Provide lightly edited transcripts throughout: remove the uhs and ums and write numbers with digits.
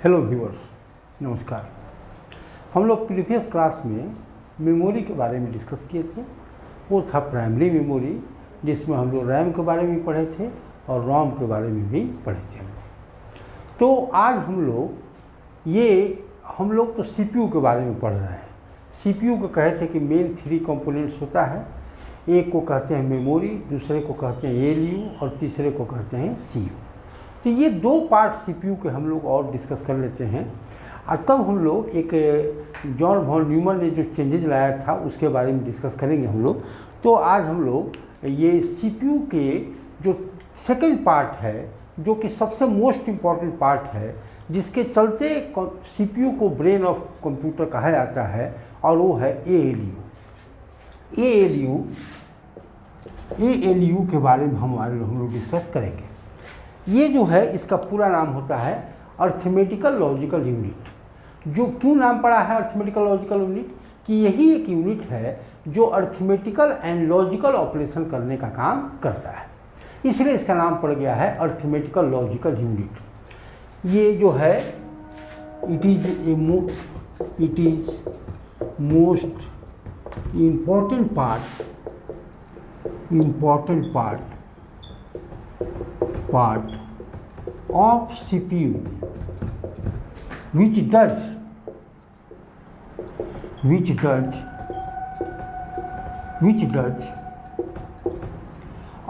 Hello viewers, नमस्कार। हम लोग प्रीवियस क्लास में मेमोरी के बारे में डिस्कस किए थे। वो था प्राइमरी मेमोरी, जिसमें हम लोग रैम के बारे में पढ़े थे और रोम के बारे में भी पढ़े थे। तो आज हम लोग तो सीपीयू के बारे में पढ़ रहे हैं। सीपीयू को कहे थे कि मेन 3 कंपोनेंट्स होता है। एक को कहते हैं मेमोरी, दूसरे को कहते हैं एएलयू और तीसरे को कहते हैं सीयू। तो ये 2 पार्ट सीपीयू के हम लोग और डिस्कस कर लेते हैं और तब हम लोग एक जॉन वॉन न्यूमन ने जो चेंजेज लाया था उसके बारे में डिस्कस करेंगे हम लोग। तो आज हम लोग ये सीपीयू के जो सेकंड पार्ट है, जो कि सबसे मोस्ट इम्पॉर्टेंट पार्ट है, जिसके चलते सीपीयू को ब्रेन ऑफ कंप्यूटर कहा जाता है, और वो है एएलयू। एएलयू के बारे में हम लोग डिस्कस करेंगे। ये जो है इसका पूरा नाम होता है अर्थमेटिकल लॉजिकल यूनिट। जो क्यों नाम पड़ा है अर्थमेटिकल लॉजिकल यूनिट, कि यही एक यूनिट है जो अर्थमेटिकल एंड लॉजिकल ऑपरेशन करने का काम करता है, इसलिए इसका नाम पड़ गया है अर्थमेटिकल लॉजिकल यूनिट। ये जो है it is most important part of CPU which does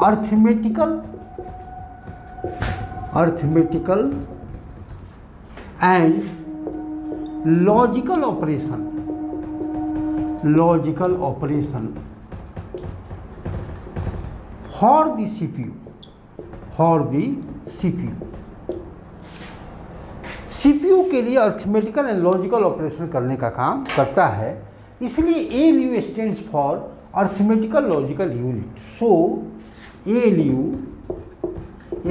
arithmetical and logical operation for the CPU। CPU के लिए अर्थमेटिकल एंड लॉजिकल ऑपरेशन करने का काम करता है, इसलिए ALU stands for arithmetical logical unit. So ALU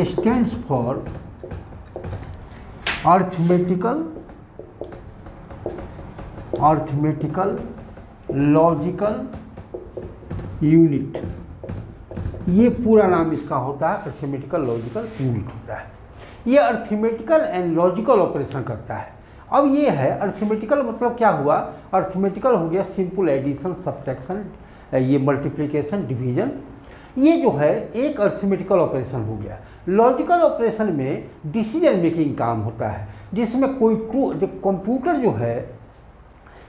stands for arithmetical logical unit. ये पूरा नाम इसका होता है, अर्थमेटिकल लॉजिकल यूनिट होता है। ये अर्थमेटिकल एंड लॉजिकल ऑपरेशन करता है। अब ये है अर्थमेटिकल, मतलब क्या हुआ, अर्थमेटिकल हो गया सिंपल एडिशन, सब्ट्रैक्शन, ये मल्टीप्लिकेशन, डिवीजन, ये जो है एक अर्थमेटिकल ऑपरेशन हो गया। लॉजिकल ऑपरेशन में डिसीजन मेकिंग काम होता है, जिसमें कंप्यूटर जो है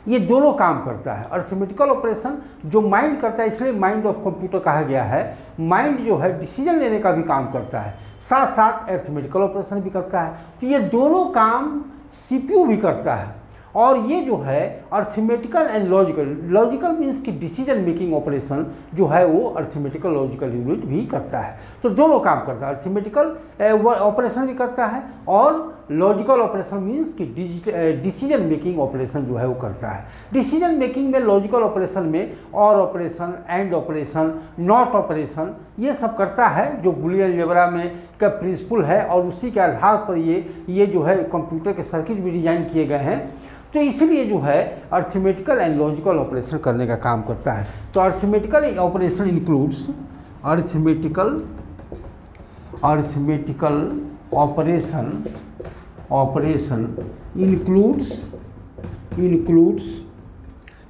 ये दोनों काम करता है। अर्थमेटिकल ऑपरेशन जो माइंड करता है, इसलिए माइंड ऑफ कंप्यूटर कहा गया है। माइंड जो है डिसीजन लेने का भी काम करता है, साथ साथ अर्थमेटिकल ऑपरेशन भी करता है। तो ये दोनों काम सीपीयू भी करता है। और ये जो है अर्थमेटिकल एंड लॉजिकल मीन्स कि डिसीजन मेकिंग ऑपरेशन जो है वो अर्थमेटिकल लॉजिकल यूनिट भी करता है। तो दोनों काम करता है, अर्थमेटिकल ऑपरेशन भी करता है और लॉजिकल ऑपरेशन मीन्स कि डिसीजन मेकिंग ऑपरेशन जो है वो करता है। डिसीजन मेकिंग में लॉजिकल ऑपरेशन में और operation, and operation, not operation, ये सब करता है, जो बुलियन अलजेब्रा में का प्रिंसिपल है, और उसी के आधार पर ये जो है कंप्यूटर के सर्किट भी डिजाइन किए गए हैं। तो इसलिए जो है अर्थमेटिकल एंड लॉजिकल ऑपरेशन करने का काम करता है। तो arithmetical operation includes arithmetical operation includes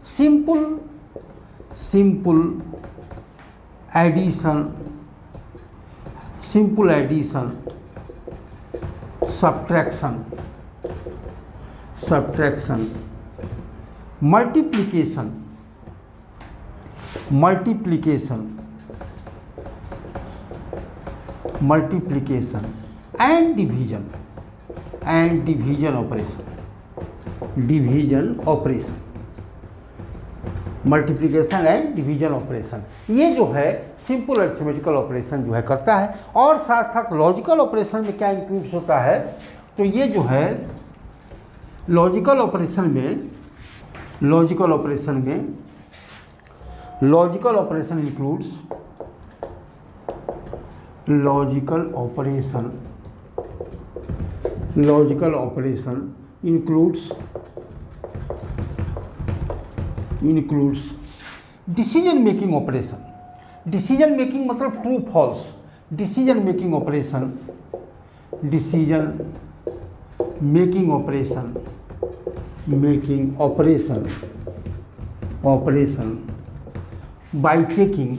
simple addition, subtraction, multiplication and division operation, multiplication and division operation, ये जो है सिंपल अर्थमेटिकल ऑपरेशन जो है करता है। और साथ साथ लॉजिकल ऑपरेशन में क्या इंक्लूड्स होता है, तो ये जो है logical operation includes logical operation includes decision making operation। decision making मतलब true false, decision making operation, decision making operation by checking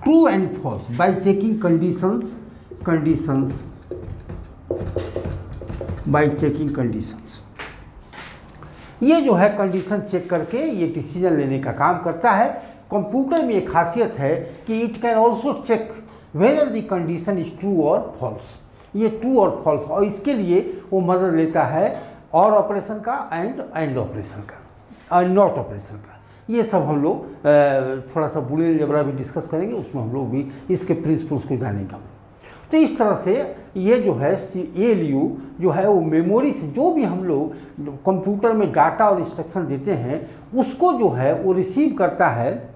true and false, by checking conditions. ये जो है कंडीशन चेक करके ये डिसीजन लेने का काम करता है। कंप्यूटर में एक खासियत है कि it can also check whether the condition is true और फॉल्स, ये ट्रू और फॉल्स, और इसके लिए वो मदद लेता है और ऑपरेशन का एंड ऑपरेशन का और नॉट ऑपरेशन का। ये सब हम लोग थोड़ा सा बूलियन अलजेब्रा भी डिस्कस करेंगे, उसमें हम लोग भी इसके प्रिंसिपल्स को जानेंगे। तो इस तरह से ये जो है ALU जो है वो मेमोरी से जो भी हम लोग कंप्यूटर में डाटा और इंस्ट्रक्शन देते हैं उसको जो है वो रिसीव करता है।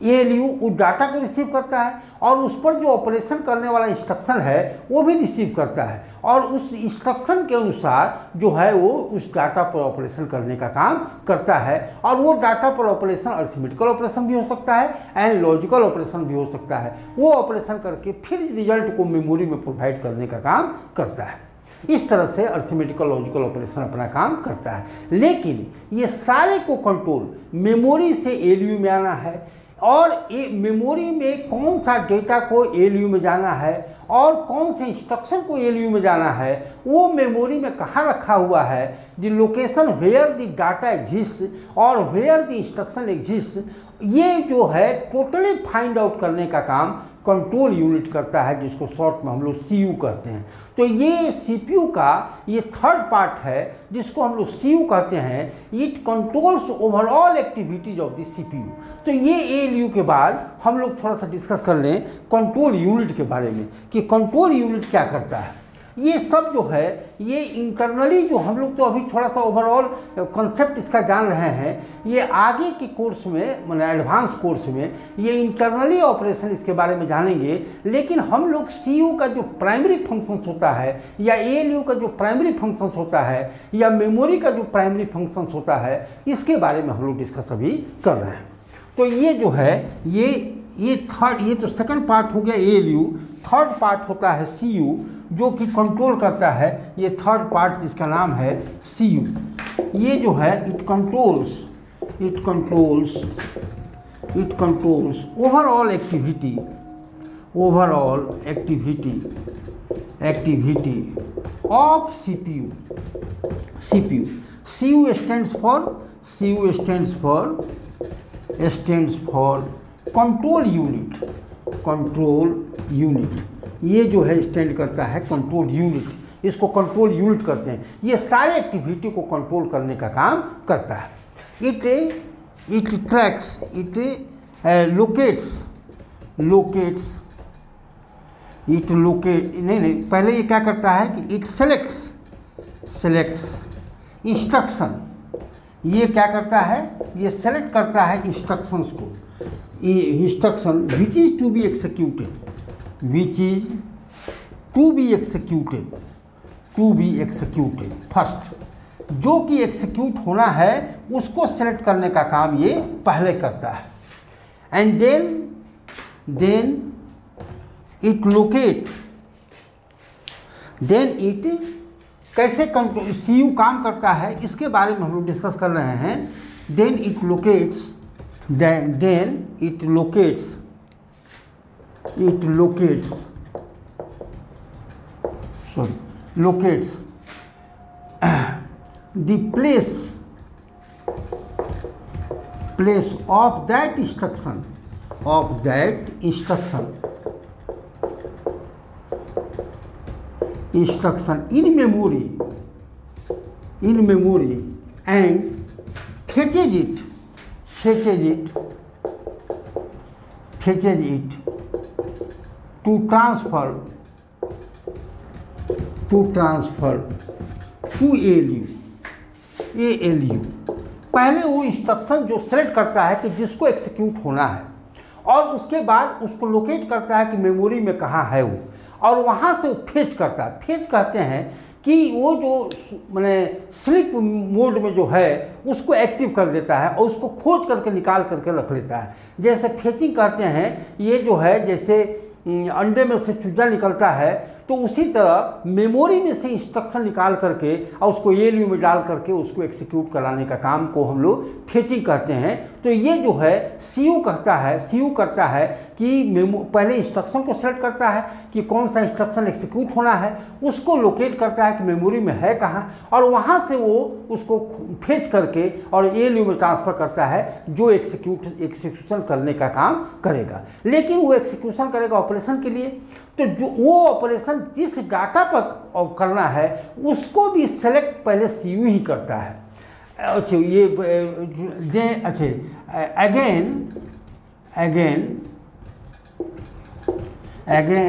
ALU उस डाटा को रिसीव करता है और उस पर जो ऑपरेशन करने वाला इंस्ट्रक्शन है वो भी रिसीव करता है और उस इंस्ट्रक्शन के अनुसार जो है वो उस डाटा पर ऑपरेशन करने का काम करता है। और वो डाटा पर ऑपरेशन अरिथमेटिकल ऑपरेशन भी हो सकता है एंड लॉजिकल ऑपरेशन भी हो सकता है। वो ऑपरेशन करके फिर रिजल्ट को मेमोरी में प्रोवाइड करने का काम करता है। इस तरह से अरिथमेटिकल लॉजिकल ऑपरेशन अपना काम करता है। लेकिन ये सारे को कंट्रोल मेमोरी से ALU में आना है और मेमोरी में कौन सा डेटा को ALU में जाना है और कौन से इंस्ट्रक्शन को ALU में जाना है वो मेमोरी में कहाँ रखा हुआ है, the location where the data exist और वेयर द इंस्ट्रक्शन एग्जिस्ट, ये जो है टोटली फाइंड आउट करने का काम कंट्रोल यूनिट करता है, जिसको शॉर्ट में हम लोग CU कहते हैं। तो ये CPU का ये थर्ड पार्ट है जिसको हम लोग CU कहते हैं। It controls overall activities of the CPU। तो ये ALU के बाद हम लोग थोड़ा सा डिस्कस कर लें कंट्रोल यूनिट के बारे में कि कंट्रोल यूनिट क्या करता है। ये सब जो है ये इंटरनली जो हम लोग तो अभी थोड़ा सा ओवरऑल कॉन्सेप्ट इसका जान रहे हैं, ये आगे के कोर्स में मतलब एडवांस कोर्स में ये इंटरनली ऑपरेशन इसके बारे में जानेंगे। लेकिन हम लोग CU का जो प्राइमरी फंक्शंस होता है या ALU का जो प्राइमरी फंक्शंस होता है या मेमोरी का जो प्राइमरी फंक्शंस होता है इसके बारे में हम लोग डिस्कस अभी कर रहे हैं। तो ये जो है ये थर्ड, ये तो सेकंड पार्ट हो गया ALU। थर्ड पार्ट होता है CU जो कि कंट्रोल करता है। ये थर्ड पार्ट जिसका नाम है CU, ये जो है it controls overall activity of CPU। CU stands for control unit. ये जो है स्टैंड करता है कंट्रोल यूनिट, इसको कंट्रोल यूनिट करते हैं। ये सारे एक्टिविटी को कंट्रोल करने का काम करता है। इट ट्रैक्स, इट नहीं पहले ये क्या करता है कि इट सेलेक्ट्स इंस्ट्रक्शन। ये क्या करता है, ये सेलेक्ट करता है इंस्ट्रक्शंस को, instruction which is to be executed first, जो कि एग्जीक्यूट होना है उसको सेलेक्ट करने का काम ये पहले करता है। एंड देन इट कैसे CU काम करता है इसके बारे में हम लोग डिस्कस कर रहे हैं। Then it locates the place of that instruction in memory and fetches it to transfer to ALU। पहले वो इंस्ट्रक्शन जो सेलेक्ट करता है कि जिसको एक्सिक्यूट होना है और उसके बाद उसको लोकेट करता है कि मेमोरी में कहाँ है वो, और वहाँ से वो फेच करता है। फेच कहते हैं कि वो जो मैंने स्लिप मोड में जो है उसको एक्टिव कर देता है और उसको खोज करके निकाल करके रख लेता है। जैसे फेचिंग कहते हैं, ये जो है जैसे अंडे में से चूजा निकलता है, तो उसी तरह मेमोरी में से इंस्ट्रक्शन निकाल करके और उसको ALU में डाल करके उसको एग्जीक्यूट कराने का काम को हम लोग फेचिंग कहते हैं। तो ये जो है CU करता है कि पहले इंस्ट्रक्शन को सेलेक्ट करता है कि कौन सा इंस्ट्रक्शन एग्जीक्यूट होना है, उसको लोकेट करता है कि मेमोरी में है कहाँ, और वहाँ से वो उसको फेच करके और ALU में ट्रांसफ़र करता है जो एग्जीक्यूशन करने का काम करेगा। लेकिन वो एग्जीक्यूशन करेगा ऑपरेशन के लिए, तो जो वो ऑपरेशन जिस डाटा पर करना है उसको भी सेलेक्ट पहले CU ही करता है। अच्छा ये again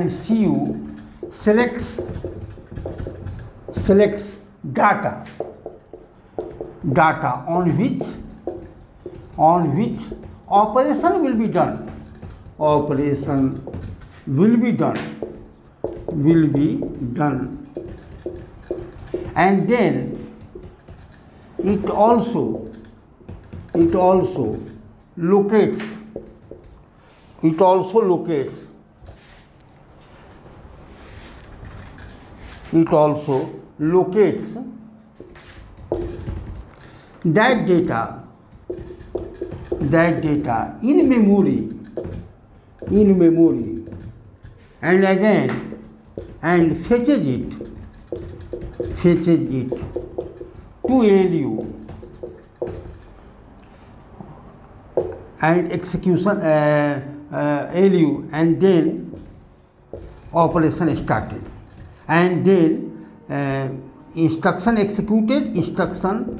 CU selects data on which operation will be done, and then it also locates that data in memory and again and fetches it to ALU and execution ALU, and then operation started, and then instruction executed, instruction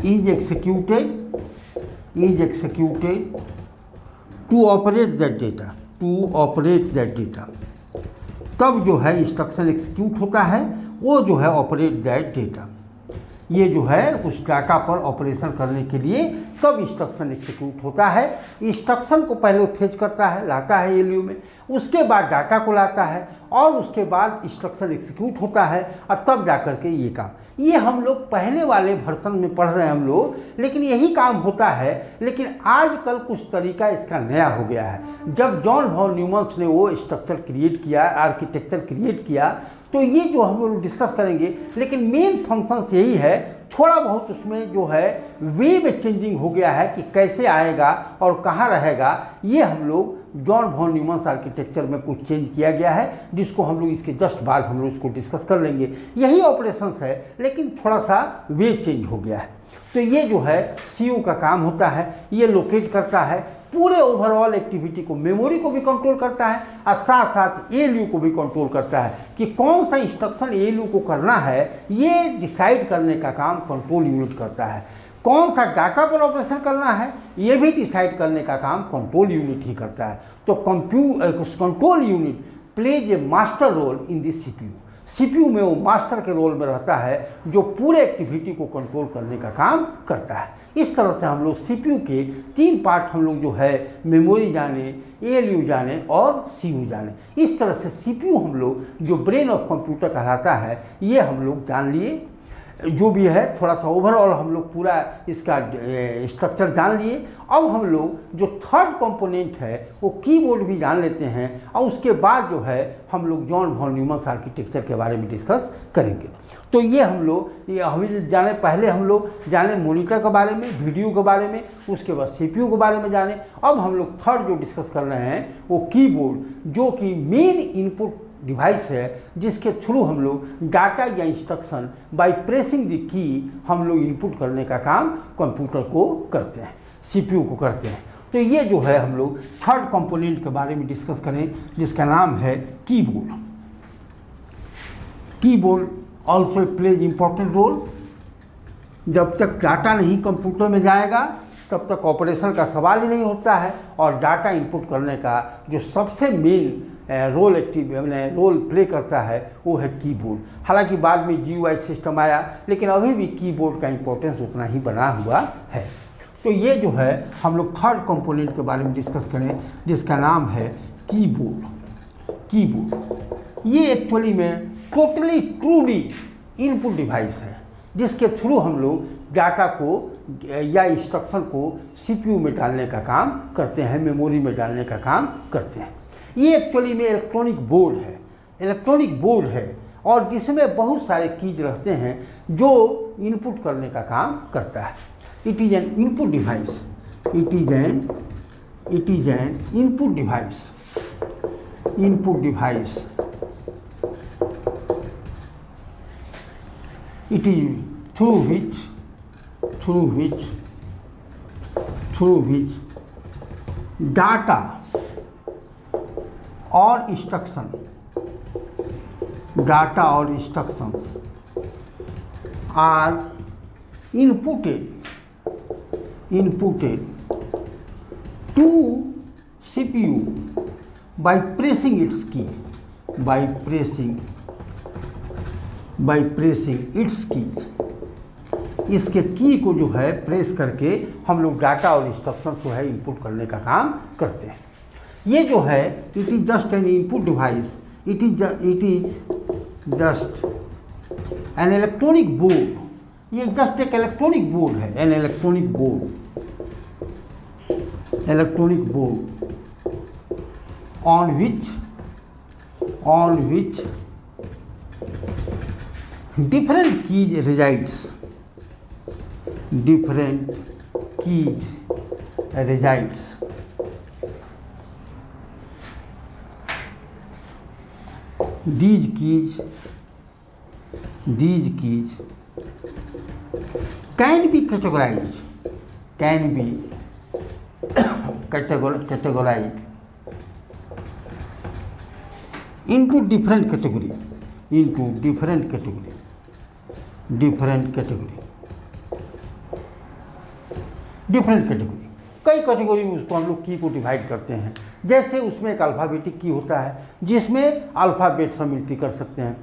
is executed to operate that data, तब जो है instruction execute होता है, वो जो है operate that data, ये जो है उस डाटा पर ऑपरेशन करने के लिए तब इंस्ट्रक्शन एग्जीक्यूट होता है। इंस्ट्रक्शन को पहले फेच करता है, लाता है ALU में, उसके बाद डाटा को लाता है और उसके बाद इंस्ट्रक्शन एग्जीक्यूट होता है और तब जाकर के ये काम, ये हम लोग पहले वाले वर्जन में पढ़ रहे हैं हम लोग, लेकिन यही काम होता है। लेकिन आजकल कुछ तरीका इसका नया हो गया है। जब जॉन वॉन न्यूमन ने वो स्ट्रक्चर क्रिएट किया, आर्किटेक्चर क्रिएट किया, तो ये जो हम लोग डिस्कस करेंगे, लेकिन मेन फंक्शंस यही है। थोड़ा बहुत उसमें जो है वे में चेंजिंग हो गया है कि कैसे आएगा और कहाँ रहेगा, ये हम लोग जॉन वॉन न्यूमन आर्किटेक्चर में कुछ चेंज किया गया है, जिसको हम लोग इसके जस्ट बाद हम लोग इसको डिस्कस कर लेंगे। यही ऑपरेशंस है, लेकिन थोड़ा सा वे चेंज हो गया है। तो ये जो है CU का काम होता है, ये लोकेट करता है पूरे ओवरऑल एक्टिविटी को, मेमोरी को भी कंट्रोल करता है और साथ साथ ALU को भी कंट्रोल करता है कि कौन सा इंस्ट्रक्शन ALU को करना है, ये डिसाइड करने का काम कंट्रोल यूनिट करता है। कौन सा डाटा पर ऑपरेशन करना है, ये भी डिसाइड करने का काम कंट्रोल यूनिट ही करता है। तो control unit plays a master role in this CPU में वो मास्टर के रोल में रहता है, जो पूरे एक्टिविटी को कंट्रोल करने का काम करता है। इस तरह से हम लोग CPU के 3 पार्ट हम लोग जो है मेमोरी जाने, ALU जाने और CU जाने, इस तरह से CPU हम लोग जो ब्रेन ऑफ कंप्यूटर कहलाता है, ये हम लोग जान लिए। जो भी है थोड़ा सा ओवरऑल हम लोग पूरा इसका स्ट्रक्चर जान लिए। अब हम लोग जो थर्ड कंपोनेंट है वो कीबोर्ड भी जान लेते हैं, और उसके बाद जो है हम लोग जॉन वॉन न्यूमन आर्किटेक्चर के बारे में डिस्कस करेंगे। तो ये हम लोग जाने, पहले हम लोग जाने मॉनिटर के बारे में, वीडियो के बारे में, उसके बाद CPU के बारे में जाने। अब हम लोग थर्ड जो डिस्कस कर रहे हैं वो कीबोर्ड, जो कि मेन इनपुट डिवाइस है, जिसके थ्रू हम लोग डाटा या instruction by pressing the key हम लोग इनपुट करने का काम कंप्यूटर को करते हैं, CPU को करते हैं। तो ये जो है हम लोग थर्ड कंपोनेंट के बारे में डिस्कस करें, जिसका नाम है keyboard. Keyboard also plays important role. जब तक डाटा नहीं कंप्यूटर में जाएगा तब तक ऑपरेशन का सवाल ही नहीं होता है, और डाटा इनपुट करने का जो सबसे मेन रोल प्ले करता है वो है कीबोर्ड। हालांकि बाद में GUI सिस्टम आया, लेकिन अभी भी कीबोर्ड का इम्पोर्टेंस उतना ही बना हुआ है। तो ये जो है हम लोग थर्ड कंपोनेंट के बारे में डिस्कस करें, जिसका नाम है कीबोर्ड ये एक्चुअली में टोटली ट्रूली इनपुट डिवाइस है, जिसके थ्रू हम लोग डाटा को या इंस्ट्रक्शन को सीपीयू में डालने का काम करते हैं, मेमोरी में डालने का काम करते हैं। ये एक्चुअली में इलेक्ट्रॉनिक बोर्ड है, इलेक्ट्रॉनिक बोर्ड है, और जिसमें बहुत सारे कीज रहते हैं जो इनपुट करने का काम करता है। It is an input device, it is an input device, input device. It is through which data or instructions are inputted to CPU by pressing its key, by pressing it's keys. इसके की को जो है press करके हम लोग data और instruction जो है इनपुट करने का काम करते हैं। ये जो है it is just an input device, it is just an electronic board. ये जस्ट एक इलेक्ट्रॉनिक बोर्ड है, an electronic board on which different keys resides, these keys can be categorized into different category, कई category में उसको हम लोग की को डिवाइड करते हैं। जैसे उसमें एक अल्फ़ाबेटिक की होता है जिसमें अल्फ़ाबेट हम गिनती कर सकते हैं।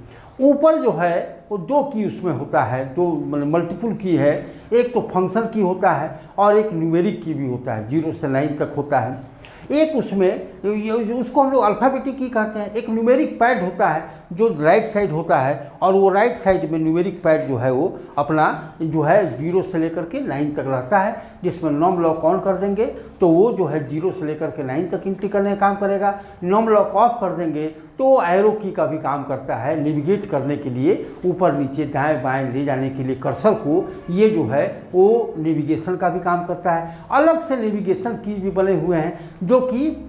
ऊपर जो है वो दो की उसमें होता है, दो मल्टीपल की है, एक तो फंक्शन की होता है और एक न्यूमेरिक की भी होता है, 0 से 9 तक होता है। एक उसमें उसको हम लोग अल्फ़ाबेटिक की कहते हैं। एक न्यूमेरिक पैड होता है जो राइट साइड होता है, और वो राइट साइड में न्यूमेरिक पैड जो है वो अपना जो है 0 से लेकर के 9 तक रहता है, जिसमें नॉम लॉक ऑन कर देंगे तो वो जो है 0 से लेकर के 9 तक एंट्री करने का काम करेगा। नॉम लॉक ऑफ कर देंगे तो वो एरो की का भी काम करता है, नेविगेट करने के लिए, ऊपर नीचे दाएं बाएं ले जाने के लिए कर्सर को, ये जो है वो नेविगेशन का भी काम करता है। अलग से नेविगेशन की भी बने हुए हैं जो कि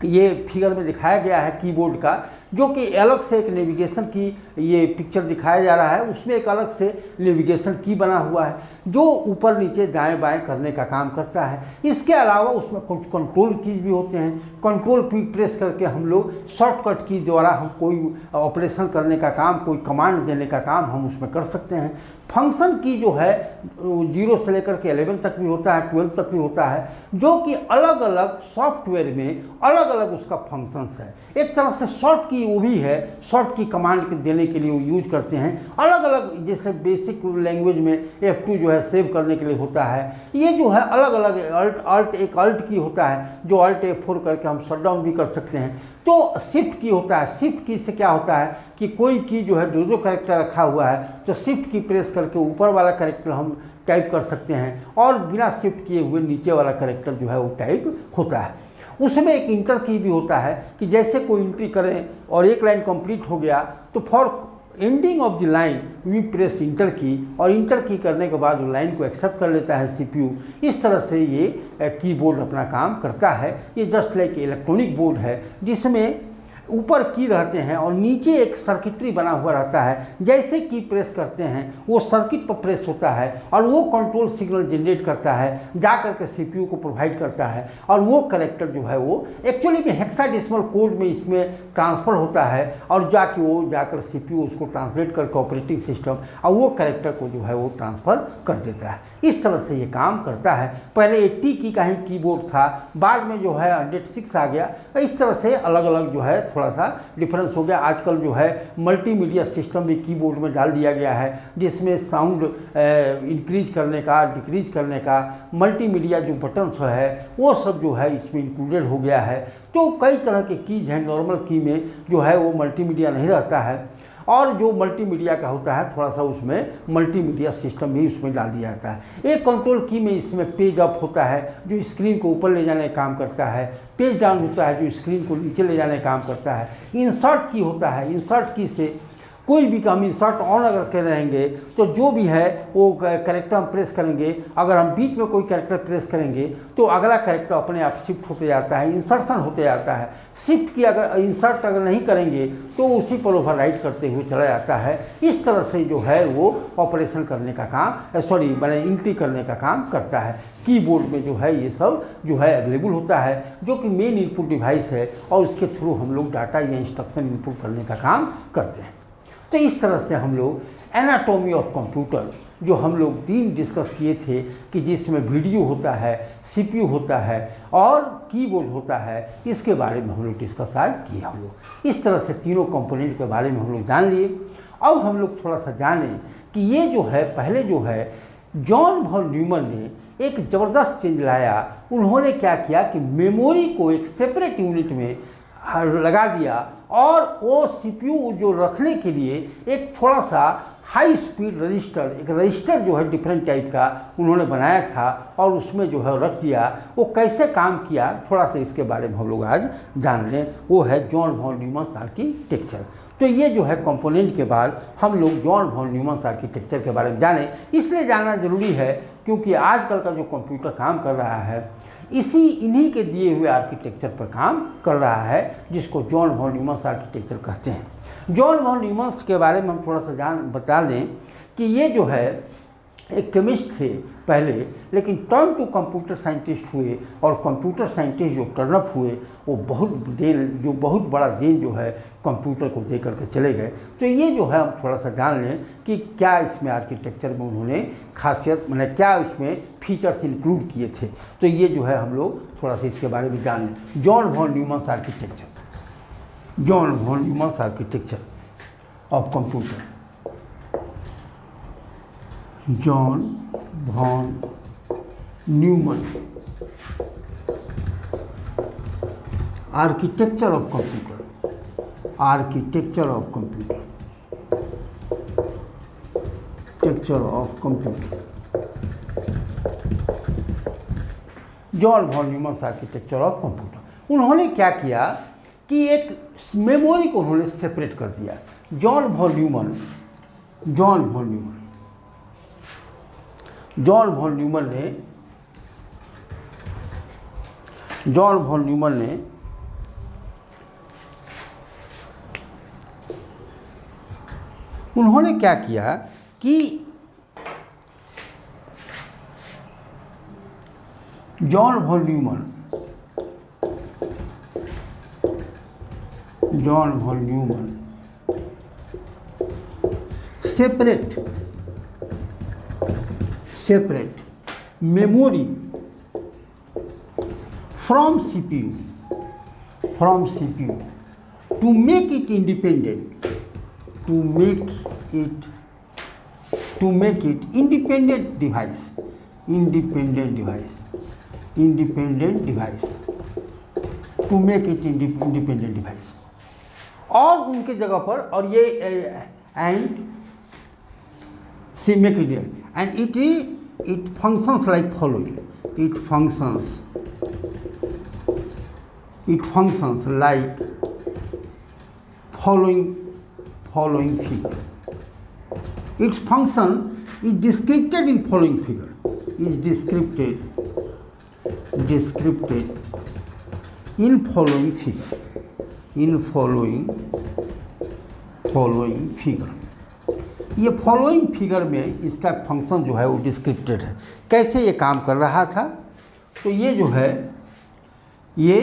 ये फिगर में दिखाया गया है कीबोर्ड का, जो कि अलग से एक नेविगेशन की ये पिक्चर दिखाया जा रहा है, उसमें एक अलग से नेविगेशन की बना हुआ है जो ऊपर नीचे दाएं बाएं करने का काम करता है। इसके अलावा उसमें कुछ कंट्रोल कीज भी होते हैं। कंट्रोल की प्रेस करके हम लोग शॉर्टकट की द्वारा हम कोई ऑपरेशन करने का काम, कोई कमांड देने का काम हम उसमें कर सकते हैं। फंक्शन की जो है 0 से लेकर के 11 तक भी होता है, 12 तक भी होता है, जो कि अलग अलग सॉफ्टवेयर में अलग अलग उसका फंक्शंस है। एक तरह से शॉर्ट की वो भी है, शॉर्ट की कमांड देने के लिए वो यूज करते हैं अलग अलग। जैसे बेसिक लैंग्वेज में F2 जो है सेव करने के लिए होता है। ये जो है अलग अलग एक अल्ट की होता है जो अल्ट F4 करके हम शट डाउन भी कर सकते हैं। तो शिफ्ट की होता है। शिफ्ट की से क्या होता है कि कोई की जो है जो कैरेक्टर रखा हुआ है तो शिफ्ट की प्रेस करके ऊपर वाला कैरेक्टर हम टाइप कर सकते हैं, और बिना शिफ्ट किए हुए नीचे वाला कैरेक्टर जो है वो टाइप होता है। उसमें एक इंटर की भी होता है कि जैसे कोई एंट्री करें और एक लाइन कंप्लीट हो गया तो for ending of the line we press enter key, और इंटर की करने के बाद वो लाइन को एक्सेप्ट कर लेता है सीपीयू। इस तरह से ये कीबोर्ड अपना काम करता है। ये जस्ट लाइक इलेक्ट्रॉनिक बोर्ड है जिसमें ऊपर की रहते हैं और नीचे एक सर्किटरी बना हुआ रहता है। जैसे की प्रेस करते हैं वो सर्किट पर प्रेस होता है और वो कंट्रोल सिग्नल जनरेट करता है, जा करके सीपीयू को प्रोवाइड करता है, और वो कैरेक्टर जो है वो एक्चुअली में हेक्साडेसिमल कोड में इसमें ट्रांसफ़र होता है, और जाके वो जाकर सीपीयू उसको ट्रांसलेट करके ऑपरेटिंग सिस्टम और वो कैरेक्टर को जो है वो ट्रांसफ़र कर देता है। इस तरह से ये काम करता है। पहले 80 की का ही कीबोर्ड था, बाद में जो है 106 आ गया। इस तरह से अलग अलग जो है थोड़ा सा डिफरेंस हो गया। आजकल जो है मल्टीमीडिया सिस्टम भी कीबोर्ड में डाल दिया गया है, जिसमें साउंड इंक्रीज करने का, डिक्रीज करने का, मल्टीमीडिया जो बटन्स है वो सब जो है इसमें इंक्लूडेड हो गया है। तो कई तरह के कीज हैं। नॉर्मल की में जो है वो मल्टीमीडिया नहीं रहता है। और जो मल्टीमीडिया का होता है थोड़ा सा उसमें मल्टीमीडिया सिस्टम भी उसमें डाल दिया जाता है। एक कंट्रोल की में इसमें पेज अप होता है जो स्क्रीन को ऊपर ले जाने का काम करता है, पेज डाउन होता है जो स्क्रीन को नीचे ले जाने का काम करता है, इंसर्ट की होता है, इंसर्ट की से कोई भी काम इंसर्ट ऑन अगर कर रहेंगे तो जो भी है वो कैरेक्टर हम प्रेस करेंगे, अगर हम बीच में कोई कैरेक्टर प्रेस करेंगे तो अगला कैरेक्टर अपने आप शिफ्ट होते जाता है, इंसर्शन होते जाता है। शिफ्ट की अगर इंसर्ट अगर नहीं करेंगे तो उसी पर ओवरराइट करते हुए चला जाता है। इस तरह से जो है वो ऑपरेशन करने का काम मैंने एंट्री करने का काम करता है। कीबोर्ड में जो है ये सब जो है अवेलेबल होता है जो कि मेन इनपुट डिवाइस है और उसके थ्रू हम लोग डाटा या इंस्ट्रक्शन इनपुट करने का काम करते हैं। तो इस तरह से हम लोग एनाटॉमी ऑफ कंप्यूटर जो हम लोग 3 डिस्कस किए थे कि जिसमें वीडियो होता है, सीपीयू होता है और कीबोर्ड होता है, इसके बारे में हम लोग डिस्कस आज किए। हम लोग इस तरह से तीनों कंपोनेंट के बारे में हम लोग जान लिए। अब हम लोग थोड़ा सा जानें कि ये जो है पहले जो है जॉन वॉन न्यूमन ने एक ज़बरदस्त चेंज लाया। उन्होंने क्या किया कि मेमोरी को एक सेपरेट यूनिट में लगा दिया और वो सीपीयू जो रखने के लिए एक थोड़ा सा हाई स्पीड रजिस्टर, एक रजिस्टर जो है डिफरेंट टाइप का उन्होंने बनाया था और उसमें जो है रख दिया। वो कैसे काम किया थोड़ा सा इसके बारे में हम लोग आज जान लें। वो है जॉन वॉन न्यूमन आर्किटेक्चर। तो ये जो है कंपोनेंट के बाद हम लोग जॉन वॉन न्यूमन आर्किटेक्चर के बारे में जानें। इसलिए जानना जरूरी है क्योंकि आजकल का जो कंप्यूटर काम कर रहा है इन्हीं के दिए हुए आर्किटेक्चर पर काम कर रहा है जिसको जॉन वॉन न्यूमन आर्किटेक्चर कहते हैं। जॉन वॉन न्यूमन के बारे में हम थोड़ा सा बता दें कि ये जो है एक केमिस्ट थे पहले, लेकिन टर्न टू कंप्यूटर साइंटिस्ट हुए और कंप्यूटर साइंटिस्ट जो टर्नअप हुए वो बहुत बड़ा देन जो है कंप्यूटर को दे करके चले गए। तो ये जो है हम थोड़ा सा जान लें कि क्या इसमें आर्किटेक्चर में उन्होंने खासियत क्या उसमें फीचर्स इंक्लूड किए थे। तो ये जो है हम लोग थोड़ा सा इसके बारे में जान लें। John von Neumann architecture, John von Neumann architecture of computer. John von Neumann architecture of computer, architecture of computer, टेक्चर of computer. John von Neumann architecture of computer. उन्होंने क्या किया कि एक मेमोरी को उन्होंने सेपरेट कर दिया। जॉन वॉन न्यूमन ने उन्होंने क्या किया कि John von Neumann separate memory from CPU to make it independent, independent device, to make it independent device। और उनके जगह पर और ये and make it and it functions like following। It functions like following figure। Its function is described in following figure। Is described in following figure। In following figure। ये following figure में इसका function जो है वो डिस्क्रिप्टेड है। कैसे ये काम कर रहा था तो ये जो है ये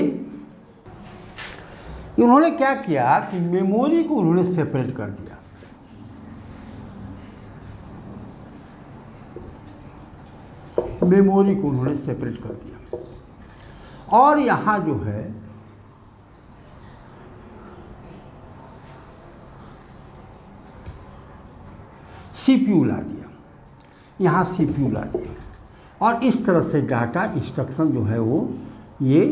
उन्होंने क्या किया कि मेमोरी को उन्होंने सेपरेट कर दिया। मेमोरी को उन्होंने सेपरेट कर दिया और यहाँ जो है सीपीयू ला दिया, यहाँ सीपीयू ला दिया और इस तरह से डाटा इंस्ट्रक्शन जो है वो ये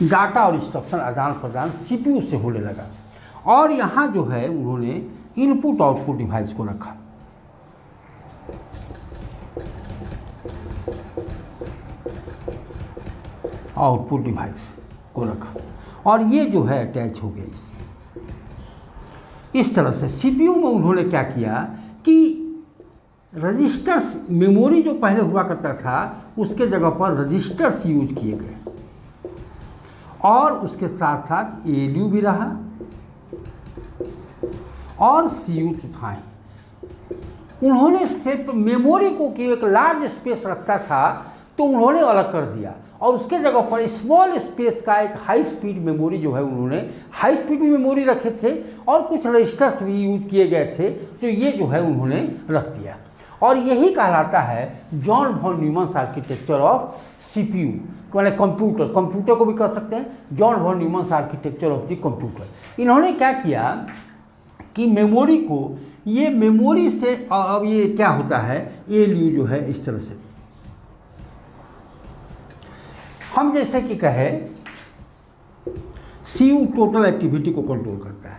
डाटा और इंस्ट्रक्शन आदान प्रदान सीपीयू से होने लगा। और यहाँ जो है उन्होंने इनपुट आउटपुट डिवाइस को रखा। आउटपुट डिवाइस को रखा और ये जो है अटैच हो गया इससे। इस तरह से सीपीयू में उन्होंने क्या किया कि रजिस्टर्स, मेमोरी जो पहले हुआ करता था उसके जगह पर रजिस्टर्स यूज किए गए और उसके साथ साथ एएलयू भी रहा और सीयू था। उन्होंने सिर्फ मेमोरी को कि एक लार्ज स्पेस रखता था तो उन्होंने अलग कर दिया और उसके जगह पर स्मॉल स्पेस का एक हाई स्पीड मेमोरी जो है उन्होंने हाई स्पीड मेमोरी रखे थे और कुछ रजिस्टर्स भी यूज किए गए थे, तो ये जो है उन्होंने रख दिया। और यही कहलाता है John von Neumann's architecture of CPU, मैंने कंप्यूटर को भी कह सकते हैं, John von Neumann's architecture of the computer. इन्होंने क्या किया कि मेमोरी को, ये मेमोरी से अब ये क्या होता है, एएलयू जो है इस तरह से, हम जैसे कि कहे सीयू टोटल एक्टिविटी को कंट्रोल करता है।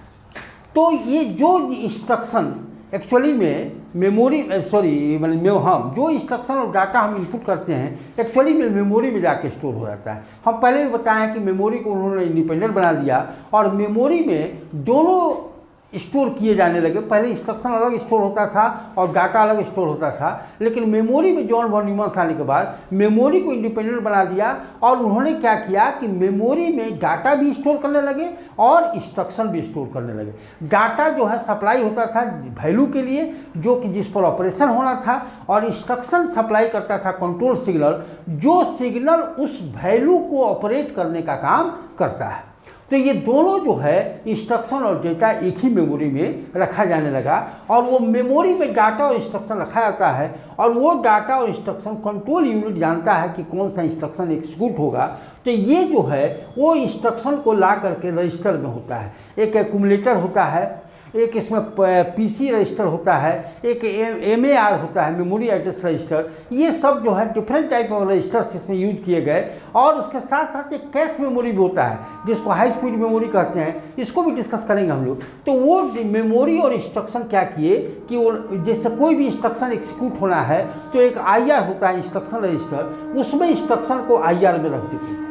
तो ये जो इंस्ट्रक्शन एक्चुअली में मेमोरी हम जो इंस्ट्रक्शन और डाटा हम इनपुट करते हैं एक्चुअली में मेमोरी में जाके स्टोर हो जाता है। हम पहले भी बताएं कि मेमोरी को उन्होंने इंडिपेंडेंट बना दिया और मेमोरी में दोनों स्टोर किए जाने लगे। पहले इंस्ट्रक्शन अलग स्टोर होता था और डाटा अलग स्टोर होता था, लेकिन मेमोरी में जॉन वॉन न्यूमन्स आने के बाद मेमोरी को इंडिपेंडेंट बना दिया और उन्होंने क्या किया कि मेमोरी में डाटा भी स्टोर करने लगे और इंस्ट्रक्शन भी स्टोर करने लगे। डाटा जो है सप्लाई होता था वैल्यू के लिए जो कि जिस पर ऑपरेशन होना था, और इंस्ट्रक्शन सप्लाई करता था कंट्रोल सिग्नल, जो सिग्नल उस वैल्यू को ऑपरेट करने का काम करता है। तो ये दोनों जो है इंस्ट्रक्शन और डेटा एक ही मेमोरी में रखा जाने लगा और वो मेमोरी में डाटा और इंस्ट्रक्शन रखा जाता है और वो डाटा और इंस्ट्रक्शन कंट्रोल यूनिट जानता है कि कौन सा इंस्ट्रक्शन एग्जीक्यूट होगा। तो ये जो है वो इंस्ट्रक्शन को ला करके रजिस्टर में होता है। एक एक्यूमुलेटर होता है, एक इसमें पीसी रजिस्टर होता है, एक एमएआर होता है, मेमोरी एड्रेस रजिस्टर। ये सब जो है डिफरेंट टाइप ऑफ रजिस्टर्स इसमें यूज किए गए और उसके साथ साथ एक कैश मेमोरी भी होता है जिसको हाई स्पीड मेमोरी कहते हैं, इसको भी डिस्कस करेंगे हम लोग। तो वो मेमोरी और इंस्ट्रक्शन क्या किए कि वो जैसे कोई भी इंस्ट्रक्शन एग्जीक्यूट होना है तो एक आईआर होता है इंस्ट्रक्शन रजिस्टर, उसमें इंस्ट्रक्शन को आईआर में रख देते थे,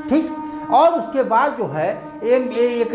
ठीक। और उसके बाद जो है एक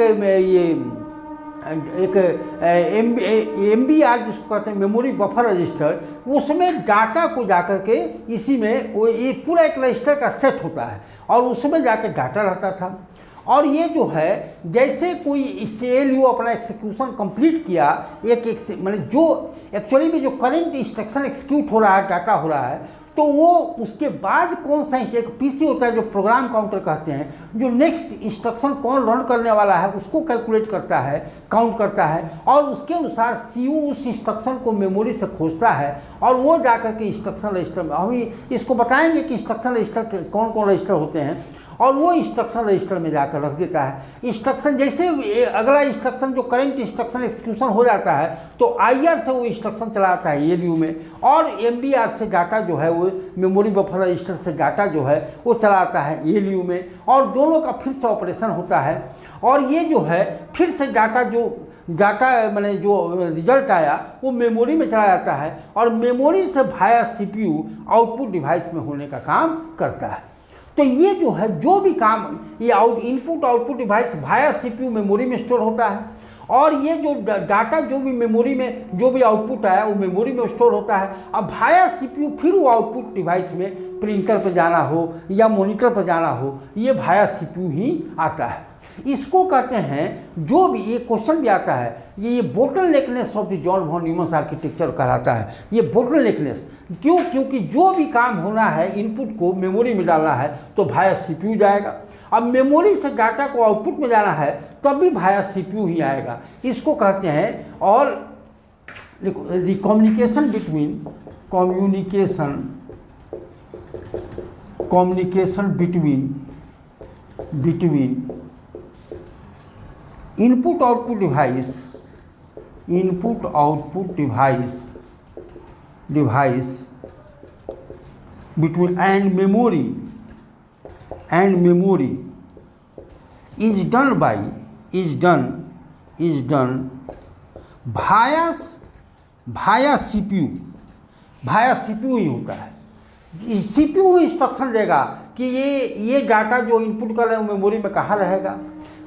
MBR जिसको कहते हैं मेमोरी बफर रजिस्टर, उसमें डाटा को जाकर के इसी में वो ये पूरा एक रजिस्टर का सेट होता है और उसमें जाकर डाटा रहता था। और ये जो है जैसे कोई ALU अपना एक्सिक्यूशन कंप्लीट किया, मतलब जो एक्चुअली में जो करंट इंस्ट्रक्शन एक्सिक्यूट हो रहा है, डाटा हो रहा है, तो वो उसके बाद कौन सा एक पीसी होता है जो प्रोग्राम काउंटर कहते हैं, जो नेक्स्ट इंस्ट्रक्शन कौन रन करने वाला है उसको कैलकुलेट करता है, काउंट करता है और उसके अनुसार सीयू उस इंस्ट्रक्शन को मेमोरी से खोजता है और वो जाकर के इंस्ट्रक्शन रजिस्टर में, हम इसको बताएंगे कि इंस्ट्रक्शन रजिस्टर कौन कौन रजिस्टर होते हैं, और वो इंस्ट्रक्शन रजिस्टर में जाकर रख देता है। इंस्ट्रक्शन जैसे अगला इंस्ट्रक्शन जो करंट इंस्ट्रक्शन एग्जीक्यूशन हो जाता है तो आईआर से वो इंस्ट्रक्शन चलाता है एएलयू में और एमबीआर से डाटा जो है वो मेमोरी बफर रजिस्टर से डाटा जो है वो चलाता है एएलयू में और दोनों का फिर से ऑपरेशन होता है। और ये जो है फिर से डाटा मैंने जो रिजल्ट आया वो मेमोरी में चला जाता है और मेमोरी से भाया सीपीयू आउटपुट डिवाइस में होने का काम करता है। तो ये जो है जो भी काम ये इनपुट आउटपुट डिवाइस भाया सीपीयू मेमोरी में स्टोर होता है और ये जो डाटा जो भी मेमोरी में जो भी आउटपुट आया वो मेमोरी में स्टोर होता है। अब भाया सीपीयू फिर वो आउटपुट डिवाइस में प्रिंटर पर जाना हो या मॉनिटर पर जाना हो, ये भाया सीपीयू ही आता है। इसको कहते हैं, जो भी ये क्वेश्चन भी आता है, ये bottleneckness of the John von Neumann's architecture कहलाता है। ये बोटलनेकनेस क्यों? क्योंकि जो भी काम होना है इनपुट को मेमोरी में डालना है तो भाया सीपीयू जाएगा, अब मेमोरी से डाटा को आउटपुट में जाना है तब भी भाया सीपीयू ही आएगा। इसको कहते हैं all the communication between input output device between and memory is done by is done via CPU ही होता है। CPU इंस्ट्रक्शन देगा कि ये डाटा जो इनपुट कर रहे हैं मेमोरी में कहाँ रहेगा।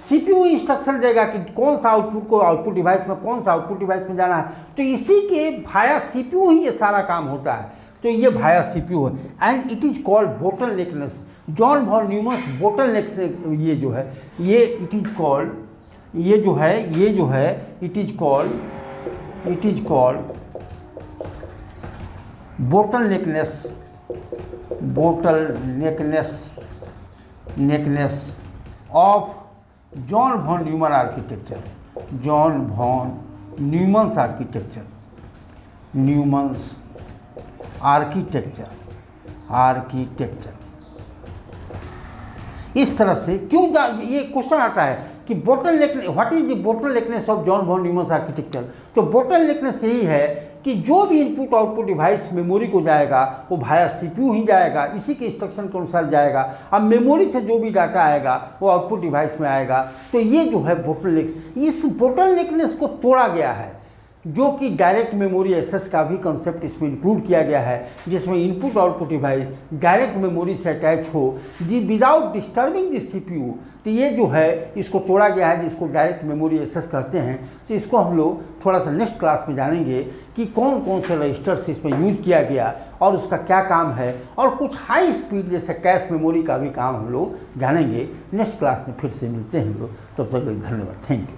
CPU इंस्ट्रक्शन देगा कि कौन सा आउटपुट को आउटपुट डिवाइस में, कौन सा आउटपुट डिवाइस में जाना है। तो इसी के भाया CPU ही ये सारा काम होता है। तो ये भाया CPU है and it is called bottleneckness. John von Neumann's bottleneck से ये जो है ये it is called it is called bottleneckness of John von Neumann architecture. John von Neumann's architecture. इस तरह से क्यों ये क्वेश्चन आता है कि what is the bottleneckness of John von Neumann's architecture. तो बोटलनेकनेस यही है कि जो भी इनपुट आउटपुट डिवाइस मेमोरी को जाएगा वो भाया CPU ही जाएगा, इसी के इंस्ट्रक्शन के अनुसार जाएगा। अब मेमोरी से जो भी डाटा आएगा वो आउटपुट डिवाइस में आएगा। तो ये जो है बोटलनेक, इस बोटलनेकनेस को तोड़ा गया है, जो कि डायरेक्ट मेमोरी एक्सेस का भी कंसेप्ट इसमें इंक्लूड किया गया है, जिसमें input output device direct memory से अटैच हो विदाउट डिस्टर्बिंग द CPU। तो ये जो है इसको तोड़ा गया है, जिसको डायरेक्ट मेमोरी एक्सेस कहते हैं। तो इसको हम लोग थोड़ा सा नेक्स्ट क्लास में जानेंगे कि कौन कौन से रजिस्टर्स इसमें यूज किया गया और उसका क्या काम है, और कुछ हाई स्पीड जैसे कैश मेमोरी का भी काम हम लोग जानेंगे। नेक्स्ट क्लास में फिर से मिलते हैं हम लोग, तब तक धन्यवाद, थैंक यू।